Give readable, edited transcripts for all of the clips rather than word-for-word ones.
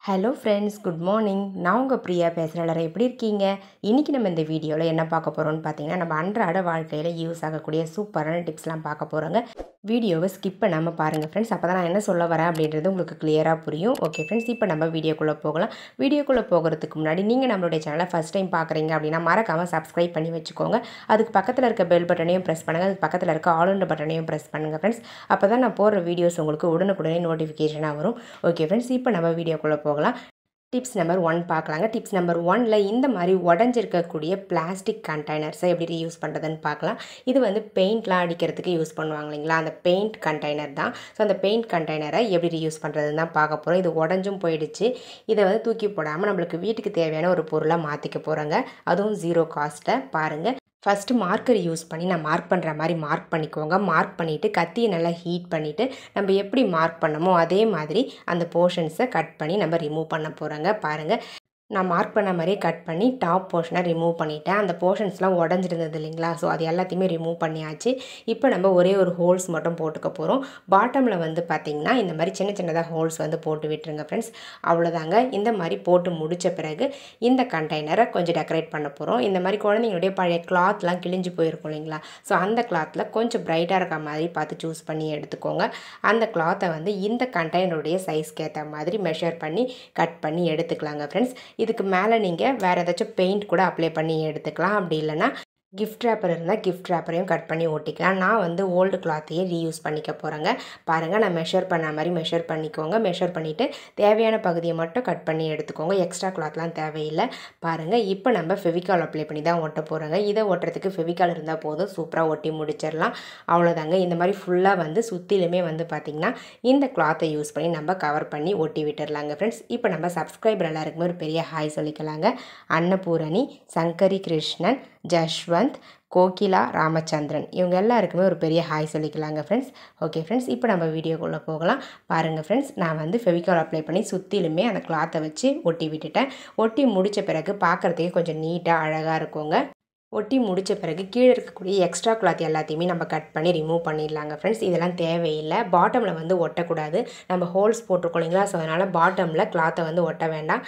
Hello friends, good morning. நான் உங்கள் பிரியா பேசுகிறேன். எல்லாரும் எப்படி இருக்கீங்க? இன்றைக்கி நம்ம இந்த வீடியோவில் என்ன பார்க்க போகிறோம்னு பார்த்தீங்கன்னா, நம்ம அன்றாட வாழ்க்கையில் யூஸ் ஆகக்கூடிய சூப்பரான டிப்ஸ்லாம் பார்க்க போகிறோங்க. வீடியோவை ஸ்கிப் பண்ணாமல் பாருங்கள் ஃப்ரெண்ட்ஸ். அப்போ தான் நான் என்ன சொல்ல வரேன் அப்படின்றது உங்களுக்கு கிளியராக புரியும். ஓகே ஃப்ரெண்ட்ஸ், இப்போ நம்ம வீடியோக்குள்ளே போகலாம். வீடியோக்குள்ளே போகிறதுக்கு முன்னாடி நீங்கள் நம்மளுடைய சேனலை ஃபஸ்ட் டைம் பார்க்குறீங்க அப்படின்னா மறக்காமல் சப்ஸ்கிரைப் பண்ணி வச்சுக்கோங்க. அதுக்கு பக்கத்தில் இருக்க பெல் பட்டனையும் ப்ரெஸ் பண்ணுங்கள். அதுக்கு பக்கத்தில் இருக்க ஆல் பட்டனையும் ப்ரெஸ் பண்ணுங்கள் ஃப்ரெண்ட்ஸ். அப்போ தான் நான் போடுற வீடியோஸ் உங்களுக்கு உடனுக்குடனே நோட்டிஃபிகேஷனாக வரும். ஓகே ஃப்ரெண்ட்ஸ், இப்போ நம்ம வீடியோக்குள்ளே போகலாம். டிப்ஸ் நம்பர் 1 பார்க்கலாங்க. டிப்ஸ் நம்பர் 1ல் இந்த மாதிரி உடஞ்சிருக்கக்கூடிய பிளாஸ்டிக் கண்டெய்னர்ஸை எப்படி ரீயூஸ் பண்ணுறதுன்னு பார்க்கலாம். இது வந்து பெயிண்ட்லாம் அடிக்கிறதுக்கு யூஸ் பண்ணுவாங்க இல்லைங்களா, அந்த பெயிண்ட் கண்டெய்னர் தான். ஸோ அந்த பெயிண்ட் கண்டெய்னரை எப்படி ரீயூஸ் பண்ணுறதுன்னு தான் பார்க்க போகிறோம். இது உடஞ்சும் போயிடுச்சு. இதை வந்து தூக்கி போடாமல் நம்மளுக்கு வீட்டுக்கு தேவையான ஒரு பொருளாக மாற்றிக்க போகிறோங்க. அதுவும் 0 காஸ்ட்டில். பாருங்கள், ஃபஸ்ட்டு மார்க்கர் யூஸ் பண்ணி நான் மார்க் பண்ணுற மாதிரி மார்க் பண்ணிக்கோங்க. மார்க் பண்ணிவிட்டு கத்தியை நல்லா ஹீட் பண்ணிவிட்டு நம்ம எப்படி மார்க் பண்ணமோ அதே மாதிரி அந்த போர்ஷன்ஸை கட் பண்ணி நம்ம ரிமூவ் பண்ண போகிறோங்க. பாருங்கள், நான் மார்க் பண்ண மாதிரியே கட் பண்ணி டாப் போர்ஷனை ரிமூவ் பண்ணிட்டேன். அந்த போர்ஷன்ஸ்லாம் உடஞ்சிருந்தது இல்லைங்களா, ஸோ அது எல்லாத்தையுமே ரிமூவ் பண்ணியாச்சு. இப்போ நம்ம ஒரே ஒரு ஹோல்ஸ் மட்டும் போட்டுக்க போகிறோம். பாட்டமில் வந்து பார்த்திங்கன்னா இந்த மாதிரி சின்ன சின்னதாக ஹோல்ஸ் வந்து போட்டு விட்டுருங்க ஃப்ரெண்ட்ஸ். அவ்வளோதாங்க. இந்த மாதிரி போட்டு முடித்த பிறகு இந்த கண்டெய்னரை கொஞ்சம் டெக்கரேட் பண்ண போகிறோம். இந்த மாதிரி குழந்தைங்களுடைய பழைய கிளாத்லாம் கிழிஞ்சு போயிருக்கும் இல்லைங்களா, ஸோ அந்த கிளாத்தில் கொஞ்சம் பிரைட்டாக இருக்க மாதிரி பார்த்து சூஸ் பண்ணி எடுத்துக்கோங்க. அந்த கிளாத்தை வந்து இந்த கண்டெய்னருடைய சைஸ்க்கு ஏற்ற மாதிரி மெஷர் பண்ணி கட் பண்ணி எடுத்துக்கலாங்க ஃப்ரெண்ட்ஸ். இதுக்கு மேலே நீங்கள் வேறு ஏதாச்சும் பெயிண்ட் கூட அப்ளை பண்ணி எடுத்துக்கலாம். அப்படி இல்லைனா கிஃப்ட் ரேப்பர் இருந்தால் கிஃப்ட் ரேப்பரையும் கட் பண்ணி ஒட்டிக்கலாம். நான் வந்து ஓல்டு கிளாத்தையே ரீயூஸ் பண்ணிக்க போகிறேங்க. பாருங்கள், நான் மெஷர் பண்ண மாதிரி மெஷர் பண்ணிக்கோங்க. மெஷர் பண்ணிவிட்டு தேவையான பகுதியை மட்டும் கட் பண்ணி எடுத்துக்கோங்க. எக்ஸ்ட்ரா கிளாத்லாம் தேவையில்லை. பாருங்கள், இப்போ நம்ம ஃபெவிகால் அப்ளை பண்ணி தான் ஒட்ட போகிறோங்க. இதை ஒட்டுறதுக்கு ஃபெவிகால் இருந்தால் போதும், சூப்பராக ஒட்டி முடிச்சிடலாம். அவ்வளோதாங்க. இந்த மாதிரி ஃபுல்லாக வந்து சுற்றிலுமே வந்து பார்த்திங்கன்னா இந்த கிளாத்தை யூஸ் பண்ணி நம்ம கவர் பண்ணி ஒட்டி விட்டுடலாங்க ஃப்ரெண்ட்ஸ். இப்போ நம்ம சப்ஸ்கிரைபர் எல்லாருக்குமே ஒரு பெரிய ஹாய் சொல்லிக்கலாங்க. அன்னபூரணி, சங்கரி கிருஷ்ணன், ஜஷ்வந்த், கோகிலா, ராமச்சந்திரன், இவங்க எல்லாருக்குமே ஒரு பெரிய ஹாய் சொல்லிக்கலாங்க ஃப்ரெண்ட்ஸ். ஓகே ஃப்ரெண்ட்ஸ், இப்போ நம்ம வீடியோக்குள்ளே போகலாம். பாருங்கள் ஃப்ரெண்ட்ஸ், நான் வந்து ஃபெவிகால் அப்ளை பண்ணி சுற்றிலுமே அந்த கிளாத்தை வச்சு ஒட்டி விட்டுட்டேன். ஒட்டி முடித்த பிறகு பார்க்குறதுக்கே கொஞ்சம் நீட்டாக அழகாக இருக்குங்க. ஒட்டி முடித்த பிறகு கீழே இருக்கக்கூடிய எக்ஸ்ட்ரா கிளாத் எல்லாத்தையுமே நம்ம கட் பண்ணி ரிமூவ் பண்ணிடலாங்க ஃப்ரெண்ட்ஸ். இதெல்லாம் தேவையில்லை. பாட்டமில் வந்து ஒட்டக்கூடாது. நம்ம ஹோல்ஸ் போட்டிருக்கோம் இல்லைங்களா, ஸோ அதனால் பாட்டமில் கிளாத்தை வந்து ஒட்ட வேண்டாம்.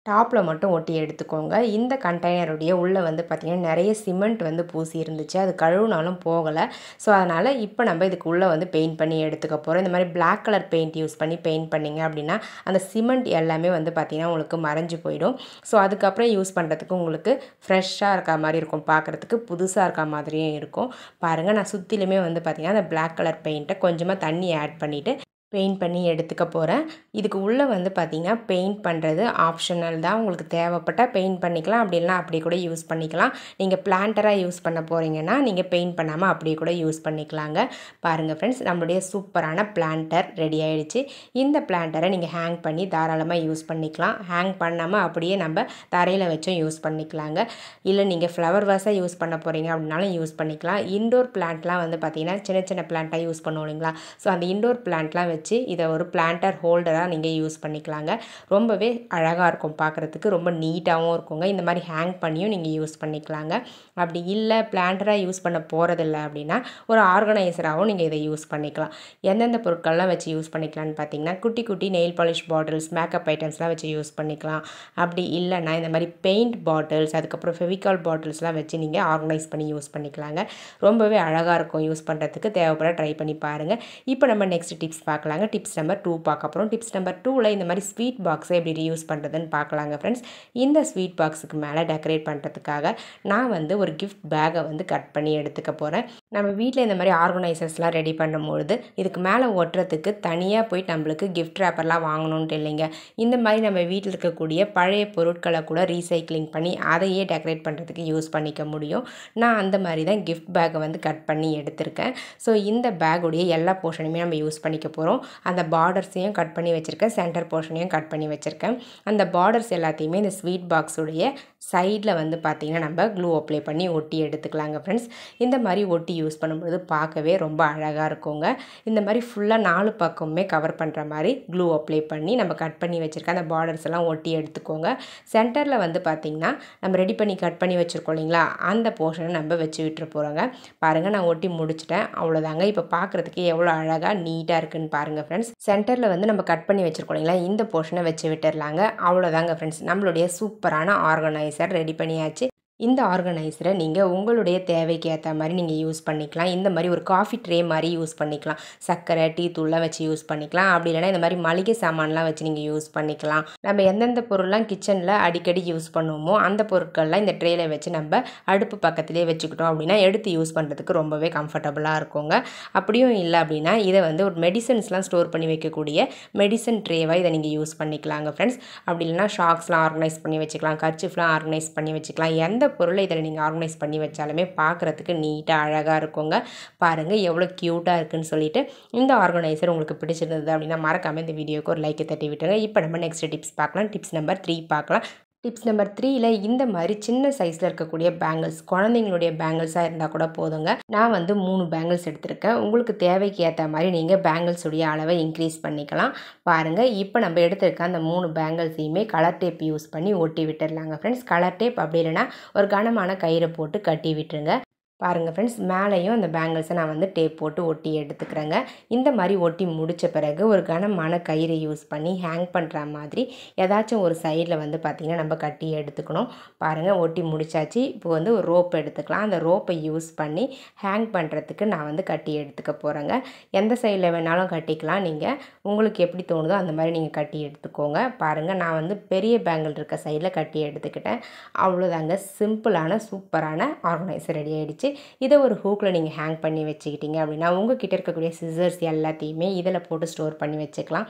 டாப்பில் மட்டும் ஒட்டி எடுத்துக்கோங்க. இந்த கண்டெய்னருடைய உள்ளே வந்து பார்த்திங்கன்னா நிறைய சிமெண்ட் வந்து பூசி இருந்துச்சு. அது கழுவுனாலும் போகலை. ஸோ அதனால் இப்போ நம்ம இதுக்கு உள்ளே வந்து பெயிண்ட் பண்ணி எடுத்துக்க போகிறோம். இந்த மாதிரி பிளாக் கலர் பெயிண்ட் யூஸ் பண்ணி பெயிண்ட் பண்ணிங்க அப்படின்னா அந்த சிமெண்ட் எல்லாமே வந்து பார்த்திங்கன்னா உங்களுக்கு மறைஞ்சு போயிடும். ஸோ அதுக்கப்புறம் யூஸ் பண்ணுறதுக்கு உங்களுக்கு ஃப்ரெஷ்ஷாக இருக்க மாதிரி இருக்கும், பார்க்குறதுக்கு புதுசாக இருக்க மாதிரியும் இருக்கும். பாருங்கள், நான் சுற்றிலுமே வந்து பார்த்திங்கன்னா அந்த பிளாக் கலர் பெயிண்ட்டை கொஞ்சமாக தண்ணி ஆட் பண்ணிவிட்டு பெயிண்ட் பண்ணி எடுத்துக்க போகிறேன். இதுக்கு உள்ளே வந்து பார்த்திங்கன்னா பெயிண்ட் பண்ணுறது ஆப்ஷனல் தான். உங்களுக்கு தேவைப்பட்டால் பெயிண்ட் பண்ணிக்கலாம், அப்படி இல்லைனா அப்படி கூட யூஸ் பண்ணிக்கலாம். நீங்கள் பிளான்டராக யூஸ் பண்ண போகிறீங்கன்னா நீங்கள் பெயிண்ட் பண்ணாமல் அப்படியே கூட யூஸ் பண்ணிக்கலாங்க. பாருங்கள் ஃப்ரெண்ட்ஸ், நம்மளுடைய சூப்பரான பிளான்டர் ரெடி ஆகிடுச்சு. இந்த பிளான்டரை நீங்கள் ஹேங் பண்ணி தாராளமாக யூஸ் பண்ணிக்கலாம். ஹேங் பண்ணாமல் அப்படியே நம்ம தரையில் வச்சும் யூஸ் பண்ணிக்கலாங்க. இல்லை நீங்கள் ஃப்ளவர் வாஸாக யூஸ் பண்ண போகிறீங்க அப்படின்னாலும் யூஸ் பண்ணிக்கலாம். இன்டோர் பிளான்ட்லாம் வந்து பார்த்திங்கன்னா சின்ன சின்ன பிளான்ட்டாக யூஸ் பண்ணுவோம் இல்லைங்களா, ஸோ அந்த இன்டோர் பிளான்ட்லாம் வச்சு இதை ஒரு பிளான்டர் ஹோல்டராக நீங்கள் யூஸ் பண்ணிக்கலாங்க. ரொம்பவே அழகாக இருக்கும், பார்க்குறதுக்கு ரொம்ப நீட்டாகவும் இருக்குங்க. இந்த மாதிரி ஹேங் பண்ணியும் நீங்கள் யூஸ் பண்ணிக்கலாங்க. அப்படி இல்லை பிளான்டராக யூஸ் பண்ண போகிறதில்ல அப்படின்னா ஒரு ஆர்கனைசராகவும் நீங்கள் இதை யூஸ் பண்ணிக்கலாம். எந்தெந்த பொருட்கள்லாம் வச்சு யூஸ் பண்ணிக்கலாம்னு பார்த்தீங்கன்னா குட்டி குட்டி நெயில் பாலிஷ் பாட்டில்ஸ், மேக்கப் ஐட்டம்ஸ்லாம் வச்சு யூஸ் பண்ணிக்கலாம். அப்படி இல்லைன்னா இந்த மாதிரி பெயிண்ட் பாட்டில்ஸ், அதுக்கப்புறம் ஃபெவிகால் பாட்டில்ஸ்லாம் வச்சு நீங்கள் ஆர்கனைஸ் பண்ணி யூஸ் பண்ணிக்கலாங்க. ரொம்பவே அழகாக இருக்கும் யூஸ் பண்ணுறதுக்கு. தேவைப்பட ட்ரை பண்ணி பாருங்கள். இப்போ நம்ம நெக்ஸ்ட் டிப்ஸ் பார்க்கலாங்க. டிப்ஸ் நம்பர் 2 பார்க்க போகிறோம். டிப்ஸ் நம்பர் 2ல் இந்த மாதிரி ஸ்வீட் பாக்ஸை எப்படி ரீயூஸ் பண்ணுறதுன்னு பார்க்கலாங்க ஃப்ரெண்ட்ஸ். இந்த ஸ்வீட் பாக்ஸுக்கு மேலே டெக்கரேட் பண்ணுறதுக்காக நான் வந்து ஒரு கிஃப்ட் பேக்கை வந்து கட் பண்ணி எடுத்துக்க போகிறேன். நம்ம வீட்டில் இந்த மாதிரி ஆர்கனைசர்ஸ்லாம் ரெடி பண்ணும்பொழுது இதுக்கு மேலே ஒட்டுறதுக்கு தனியாக போயிட்டு நம்மளுக்கு கிஃப்ட் ரேப்பர்லாம் வாங்கணுன்ட்டு இல்லைங்க. இந்த மாதிரி நம்ம வீட்டில் இருக்கக்கூடிய பழைய பொருட்களை கூட ரீசைக்ளிங் பண்ணி அதையே டெக்கரேட் பண்ணுறதுக்கு யூஸ் பண்ணிக்க முடியும். நான் அந்த மாதிரி தான் கிஃப்ட் பேக்கை வந்து கட் பண்ணி எடுத்திருக்கேன். ஸோ இந்த பேக்குடைய எல்லா போர்ஷனுமே நம்ம யூஸ் பண்ணிக்க போகிறோம். அந்த பார்டர்ஸையும் கட் பண்ணி வச்சுருக்கேன், சென்டர் போர்ஷனையும் கட் பண்ணி வச்சுருக்கேன். அந்த பார்டர்ஸ் எல்லாத்தையுமே இந்த ஸ்வீட் பாக்ஸுடைய சைடில் வந்து பார்த்திங்கன்னா நம்ம க்ளூ அப்ளை பண்ணி ஒட்டி எடுத்துக்கலாங்க ஃப்ரெண்ட்ஸ். இந்த மாதிரி ஒட்டி யூஸ் பண்ணும்போது பார்க்கவே ரொம்ப அழகாக இருக்குங்க. இந்த மாதிரி ஃபுல்லாக 4 பக்கமுமே கவர் பண்ணுற மாதிரி க்ளூ அப்ளை பண்ணி நம்ம கட் பண்ணி வச்சுருக்க அந்த பார்டர்ஸ் எல்லாம் ஒட்டி எடுத்துக்கோங்க. சென்டரில் வந்து பார்த்திங்கன்னா நம்ம ரெடி பண்ணி கட் பண்ணி வச்சுருக்கோம் இல்லைங்களா, அந்த போர்ஷனை நம்ம வச்சு விட்டுற போகிறோங்க. பாருங்கள், நான் ஒட்டி முடிச்சிட்டேன். அவ்வளோதாங்க. இப்போ பார்க்குறதுக்கு எவ்வளோ அழகாக நீட்டாக இருக்குதுன்னு பாருங்கள் ஃப்ரெண்ட்ஸ். சென்டரில் வந்து நம்ம கட் பண்ணி வச்சுருக்கோம் இல்லைங்களா, இந்த போர்ஷனை வச்சு விட்டுடலாங்க. அவ்வளோதாங்க ஃப்ரெண்ட்ஸ், நம்மளுடைய சூப்பரான ஆர்கனைசர் ரெடி பண்ணியாச்சு. இந்த ஆர்கனைசரை நீங்கள் உங்களுடைய தேவைக்கு ஏற்ற மாதிரி நீங்கள் யூஸ் பண்ணிக்கலாம். இந்த மாதிரி ஒரு காஃபி ட்ரே மாதிரி யூஸ் பண்ணிக்கலாம். சர்க்கரை, டீ தூள்லாம் வச்சு யூஸ் பண்ணிக்கலாம். அப்படி இல்லைனா இந்த மாதிரி மளிகை சாமான்லாம் வச்சு நீங்கள் யூஸ் பண்ணிக்கலாம். நம்ம எந்தெந்த பொருள்லாம் கிச்சனில் அடிக்கடி யூஸ் பண்ணுவோமோ அந்த பொருட்கள்லாம் இந்த ட்ரேயில் வச்சு நம்ம அடுப்பு பக்கத்துலேயே வச்சுக்கிட்டோம் அப்படின்னா எடுத்து யூஸ் பண்ணுறதுக்கு ரொம்பவே கம்ஃபர்டபுளாக இருக்குங்க. அப்படியும் இல்லை அப்படின்னா இதை வந்து ஒரு மெடிசன்ஸ்லாம் ஸ்டோர் பண்ணி வைக்கக்கூடிய மெடிசன் ட்ரேவாக இதை நீங்கள் யூஸ் பண்ணிக்கலாங்க ஃப்ரெண்ட்ஸ். அப்படி இல்லைனா ஷாக்ஸ்லாம் ஆர்கனைஸ் பண்ணி வச்சுக்கலாம், கர்ச்சிஃப்லாம் ஆர்கனைஸ் பண்ணி வச்சுக்கலாம். எந்த பொருளை இதில் நீங்கள் ஆர்கனைஸ் பண்ணி வச்சாலுமே பார்க்குறதுக்கு நீட்டாக அழகாக இருக்குங்க. பாருங்கள் எவ்வளோ க்யூட்டாக இருக்குன்னு சொல்லிட்டு. இந்த ஆர்கனைசர் உங்களுக்கு பிடிச்சிருந்தது அப்படின்னா மறக்காமல் இந்த வீடியோக்கு ஒரு லைக்கை தட்டி விட்டுருங்க. இப்போ நம்ம நெக்ஸ்ட் டிப்ஸ் பார்க்கலாம். டிப்ஸ் நம்பர் 3 பார்க்கலாம். டிப்ஸ் நம்பர் 3ல் இந்த மாதிரி சின்ன சைஸில் இருக்கக்கூடிய பேங்கிள்ஸ், குழந்தைங்களுடைய பேங்கிள்ஸாக இருந்தால் கூட போதுங்க. நான் வந்து 3 பேங்கிள்ஸ் எடுத்திருக்கேன். உங்களுக்கு தேவைக்கு ஏற்ற மாதிரி நீங்கள் பேங்கிள்ஸுடைய அளவை இன்க்ரீஸ் பண்ணிக்கலாம். பாருங்கள், இப்போ நம்ம எடுத்திருக்க அந்த 3 பேங்கிள்ஸையுமே கலர் டேப் யூஸ் பண்ணி ஒட்டி விட்டுடலாங்க ஃப்ரெண்ட்ஸ். கலர் டேப் அப்படி இல்லைனா ஒரு கனமான கயிறை போட்டு கட்டி விட்டுருங்க. பாருங்கள் ஃப்ரெண்ட்ஸ், மேலேயும் அந்த பேங்கிள்ஸை நான் வந்து டேப் போட்டு ஒட்டி எடுத்துக்கிறேங்க. இந்த மாதிரி ஒட்டி முடித்த பிறகு ஒரு கனமான கயிறை யூஸ் பண்ணி ஹேங் பண்ணுற மாதிரி ஏதாச்சும் ஒரு சைடில் வந்து பார்த்திங்கன்னா நம்ம கட்டி எடுத்துக்கணும். பாருங்கள், ஒட்டி முடிச்சாச்சு. இப்போ வந்து ஒரு ரோப் எடுத்துக்கலாம். அந்த ரோப்பை யூஸ் பண்ணி ஹேங் பண்ணுறதுக்கு நான் வந்து கட்டி எடுத்துக்க போகிறேங்க. எந்த சைடில் வேணாலும் கட்டிக்கலாம். நீங்கள் உங்களுக்கு எப்படி தோணுதோ அந்த மாதிரி நீங்கள் கட்டி எடுத்துக்கோங்க. பாருங்கள், நான் வந்து பெரிய பேங்கிள் இருக்க சைடில் கட்டி எடுத்துக்கிட்டேன். அவ்வளோதாங்க, சிம்பிளான சூப்பரான ஆர்கனைசர் ரெடி ஆகிடுச்சு. இதை ஒரு ஹூக்கில் நீங்கள் ஹேங் பண்ணி வச்சுக்கிட்டீங்க அப்படின்னா உங்ககிட்ட இருக்கக்கூடிய சிசர்ஸ் எல்லாத்தையுமே இதில் போட்டு ஸ்டோர் பண்ணி வச்சுக்கலாம்.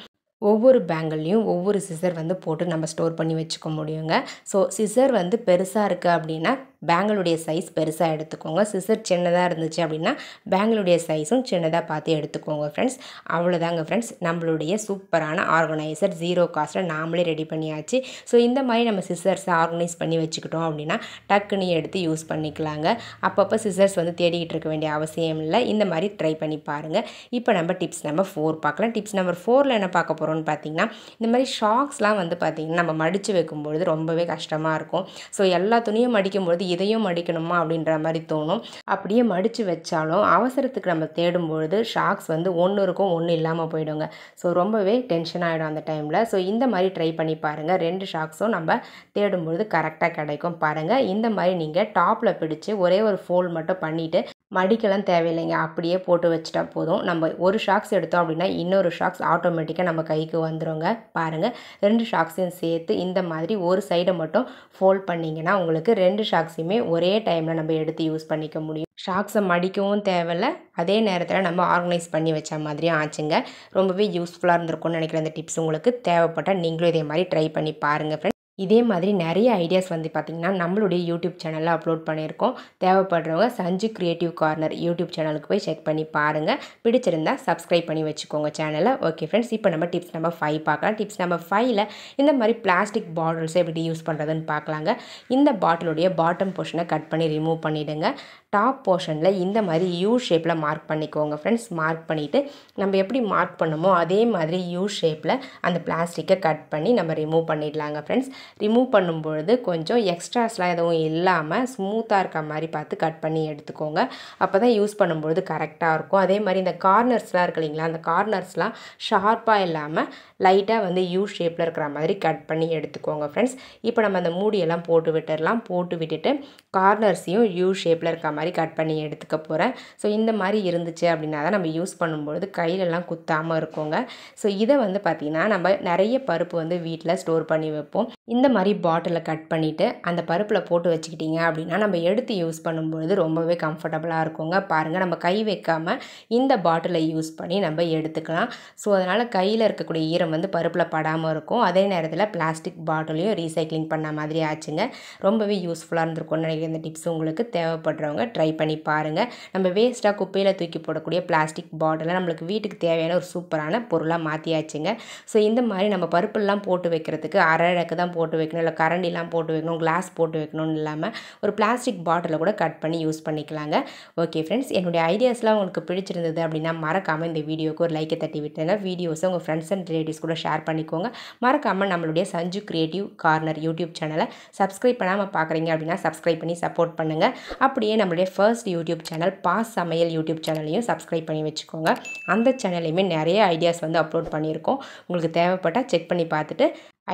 ஒவ்வொரு பேங்கிள்லையும் ஒவ்வொரு சிசர் வந்து போட்டு நம்ம ஸ்டோர் பண்ணி வச்சுக்க முடியுங்க. ஸோ சிசர் வந்து பெருசாக இருக்குது அப்படின்னா பேங்கிளுடைய சைஸ் பெருசாக எடுத்துக்கோங்க. சிசர் சின்னதாக இருந்துச்சு அப்படின்னா பேங்கிளுடைய சைஸும் சின்னதாக பார்த்து எடுத்துக்கோங்க ஃப்ரெண்ட்ஸ். அவ்வளோதாங்க ஃப்ரெண்ட்ஸ், நம்மளுடைய சூப்பரான ஆர்கனைசர் 0 காஸ்ட்டில் நாமளே ரெடி பண்ணியாச்சு. ஸோ இந்த மாதிரி நம்ம சிசர்ஸை ஆர்கனைஸ் பண்ணி வச்சுக்கிட்டோம் அப்படின்னா டக்குன்னு எடுத்து யூஸ் பண்ணிக்கலாங்க. அப்பப்போ சிசர்ஸ் வந்து தேடிக்கிட்டு இருக்க வேண்டிய அவசியம் இல்லை. இந்த மாதிரி ட்ரை பண்ணி பாருங்கள். இப்போ நம்ம டிப்ஸ் நம்பர் 4 பார்க்கலாம். டிப்ஸ் நம்பர் 4ல் என்ன பார்க்க போகிறோம் பார்த்தீங்கன்னா, இந்த மாதிரி ஷாக்ஸ்லாம் வந்து பார்த்திங்கன்னா நம்ம மடித்து வைக்கும்பொழுது ரொம்பவே கஷ்டமாக இருக்கும். ஸோ எல்லா துணியும் மடிக்கும்பொழுது இதையும் மடிக்கணுமா அப்படின்ற மாதிரி தோணும். அப்படியே மடித்து வச்சாலும் அவசரத்துக்கு நம்ம தேடும்பொழுது ஷாக்ஸ் வந்து ஒன்று இருக்கும், ஒன்று இல்லாமல் போயிடுங்க. ஸோ ரொம்பவே டென்ஷன் ஆகிடும் அந்த டைமில். ஸோ இந்த மாதிரி ட்ரை பண்ணி பாருங்கள். 2 ஷாக்ஸும் நம்ம தேடும்பொழுது கரெக்டாக கிடைக்கும். பாருங்கள், இந்த மாதிரி நீங்கள் டாப்பில் பிடிச்சி ஒரே ஒரு ஃபோல்ட் மட்டும் பண்ணிவிட்டு மடிக்கலாம் தேவையில்லைங்க. அப்படியே போட்டு வச்சுட்டா போதும். நம்ம ஒரு ஷாக்ஸ் எடுத்தோம் அப்படின்னா இன்னொரு ஷாக்ஸ் ஆட்டோமேட்டிக்காக நம்ம கைக்கு வந்துடுங்க. பாருங்கள், 2 ஷாக்ஸையும் சேர்த்து இந்த மாதிரி ஒரு சைடை மட்டும் ஃபோல்ட் பண்ணிங்கன்னா உங்களுக்கு 2 ஷாக்ஸையுமே ஒரே டைமில் நம்ம எடுத்து யூஸ் பண்ணிக்க முடியும். ஷாக்ஸை மடிக்கவும் தேவையில்லை, அதே நேரத்தில் நம்ம ஆர்கனைஸ் பண்ணி வச்ச மாதிரியும் ஆச்சுங்க. ரொம்பவே யூஸ்ஃபுல்லாக இருந்திருக்கும்னு நினைக்கிறேன். இந்த டிப்ஸ் உங்களுக்கு தேவைப்பட்டால் நீங்களும் இதே மாதிரி ட்ரை பண்ணி பாருங்கள் ஃப்ரெண்ட்ஸ். இதே மாதிரி நிறைய ஐடியாஸ் வந்து பார்த்திங்கன்னா நம்மளுடைய யூடியூப் சேனலில் அப்லோட் பண்ணியிருக்கோம். தேவைப்படுறவங்க சஞ்சு கிரியேட்டிவ் கார்னர் யூடியூப் சேனலுக்கு போய் செக் பண்ணி பாருங்கள். பிடிச்சிருந்தா சப்ஸ்கிரைப் பண்ணி வச்சுக்கோங்க சேனலை. ஓகே ஃப்ரெண்ட்ஸ், இப்போ நம்ம டிப்ஸ் நம்பர் 5 பார்க்கலாம். டிப்ஸ் நம்பர் 5ல் இந்த மாதிரி பிளாஸ்டிக் பாட்டில்ஸை எப்படி யூஸ் பண்ணுறதுன்னு பார்க்கலாங்க. இந்த பாட்டிலுடைய பாட்டம் போர்ஷனை கட் பண்ணி ரிமூவ் பண்ணிவிடுங்க. டாப் போர்ஷனில் இந்த மாதிரி யூ ஷேப்பில் மார்க் பண்ணிக்கோங்க ஃப்ரெண்ட்ஸ். மார்க் பண்ணிவிட்டு நம்ம எப்படி மார்க் பண்ணமோ அதே மாதிரி யூ ஷேப்பில் அந்த பிளாஸ்டிக்கை கட் பண்ணி நம்ம ரிமூவ் பண்ணிடலாங்க ஃப்ரெண்ட்ஸ். ரிமூவ் பண்ணும்பொழுது கொஞ்சம் எக்ஸ்ட்ராஸ்லாம் எதுவும் இல்லாமல் ஸ்மூத்தாக இருக்க மாதிரி பார்த்து கட் பண்ணி எடுத்துக்கோங்க. அப்போ தான் யூஸ் பண்ணும்பொழுது கரெக்டாக இருக்கும். அதே மாதிரி இந்த கார்னர்ஸ்லாம் இருக்கு இல்லைங்களா, அந்த கார்னர்ஸ்லாம் ஷார்ப்பாக இல்லாமல் லைட்டாக வந்து யூ ஷேப்பில் இருக்கிற மாதிரி கட் பண்ணி எடுத்துக்கோங்க ஃப்ரெண்ட்ஸ். இப்போ நம்ம அந்த மூடியெல்லாம் போட்டு விட்டுடலாம். போட்டு விட்டுட்டு கார்னர்ஸையும் யூ ஷேப்பில் இருக்க மாதிரி கட் பண்ணி எடுத்துக்க போகிறேன். ஸோ இந்த மாதிரி இருந்துச்சு அப்படின்னா தான் நம்ம யூஸ் பண்ணும்பொழுது கையிலெல்லாம் குத்தாமல் இருக்குங்க. ஸோ இதை வந்து பார்த்திங்கன்னா நம்ம நிறைய பருப்பு வந்து வீட்டில் ஸ்டோர் பண்ணி வைப்போம். இந்த மாதிரி பாட்டிலை கட் பண்ணிவிட்டு அந்த பருப்பில் போட்டு வச்சுக்கிட்டிங்க அப்படின்னா நம்ம எடுத்து யூஸ் பண்ணும்பொழுது ரொம்பவே கம்ஃபர்டபுளாக இருக்குங்க. பாருங்கள், நம்ம கை வைக்காமல் இந்த பாட்டிலை யூஸ் பண்ணி நம்ம எடுத்துக்கலாம். ஸோ அதனால் கையில் இருக்கக்கூடிய ஈரம் வந்து பருப்பில் படாமல் இருக்கும். அதே நேரத்தில் பிளாஸ்டிக் பாட்டிலையும் ரீசைக்ளிங் பண்ண மாதிரி ஆச்சுங்க. ரொம்பவே யூஸ்ஃபுல்லாக இருந்திருக்கும்னு நினைக்கிறேன். இந்த டிப்ஸ் உங்களுக்கு தேவைப்படுறவங்க ட்ரை பண்ணி பாருங்கள். நம்ம வேஸ்ட்டாக குப்பையில் தூக்கி போடக்கூடிய பிளாஸ்டிக் பாட்டிலை நம்மளுக்கு வீட்டுக்கு தேவையான ஒரு சூப்பரான பொருளாக மாற்றியாச்சுங்க. ஸோ இந்த மாதிரி நம்ம பருப்புலாம் போட்டு வைக்கிறதுக்கு அரை அடக்கு தான் போட்டு வைக்கணும், இல்லை கரண்டிலாம் போட்டு வைக்கணும், கிளாஸ் போட்டு வைக்கணும்னு இல்லாமல் ஒரு பிளாஸ்டிக் பாட்டிலை கூட கட் பண்ணி யூஸ் பண்ணிக்கலாங்க. ஓகே ஃப்ரெண்ட்ஸ், என்னுடைய ஐடியாஸ்லாம் உங்களுக்கு பிடிச்சிருந்தது அப்படின்னா மறக்காமல் இந்த வீடியோக்கு ஒரு லைக்கை தட்டி விட்டுருங்க. வீடியோஸை உங்கள் ஃப்ரெண்ட்ஸ் அண்ட் ரிலேட்டிவ்ஸ் கூட ஷேர் பண்ணிக்கோங்க. மறக்காமல் நம்மளுடைய சஞ்சு கிரியேட்டிவ் கார்னர் யூடியூப் சேனலை சப்ஸ்கிரைப் பண்ணாமல் பார்க்குறீங்க அப்படின்னா சப்ஸ்கிரைப் பண்ணி சப்போர்ட் பண்ணுங்கள். அப்படியே நம்மளுடைய ஃபர்ஸ்ட் யூடியூப் சேனல் பாஸ் சமையல் யூடியூப் சேனலையும் சப்ஸ்கிரைப் பண்ணி வச்சுக்கோங்க. அந்த சேனல்லையுமே நிறைய ஐடியாஸ் வந்து அப்லோட் பண்ணியிருக்கோம். உங்களுக்கு தேவைப்பட்டால் செக் பண்ணி பார்த்துட்டு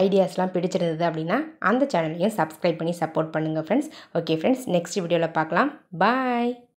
ஐடியாஸ்லாம் பிடிச்சிருந்தது அப்படின்னா அந்த சேனலையும் சப்ஸ்கிரைப் பண்ணி சப்போர்ட் பண்ணுங்கள் ஃப்ரெண்ட்ஸ். ஓகே ஃப்ரெண்ட்ஸ், நெக்ஸ்ட் வீடியோவில் பார்க்கலாம். பாய்.